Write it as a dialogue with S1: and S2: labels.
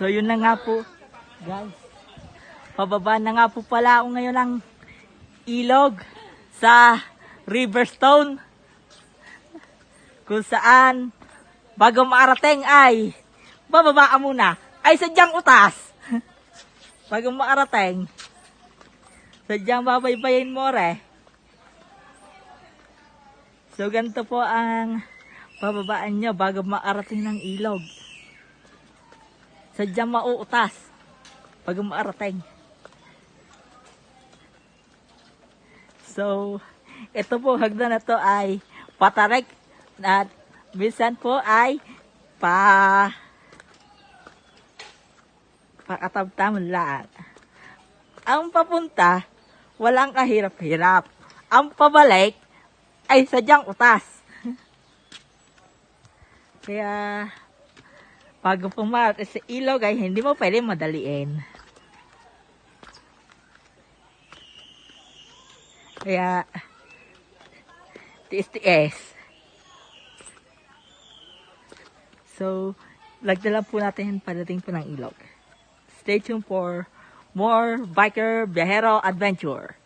S1: So yun na nga po, guys. Pababa na nga po pala ako ngayon ng ilog sa Riverstone. Kung saan, bago maarating ay, bababa ka muna, ay sadyang utas. Bago maarating, sadyang babaybayin mo re. So ganito po ang pababaan nyo bago maarating ng ilog. Sadyang mauutas bago maarating. So, ito po, hagdan na to ay patarik at minsan po ay pakatamtam lang. Ang papunta, walang kahirap-hirap. Ang pabalik ay sadyang utas. Kaya, bago pumarate sa ilog ay hindi mo pwede madaliin. Kaya, tiis-tiis. So, lagdalan po natin padating po ng ilog. Stay tuned for more biker biyahero adventure.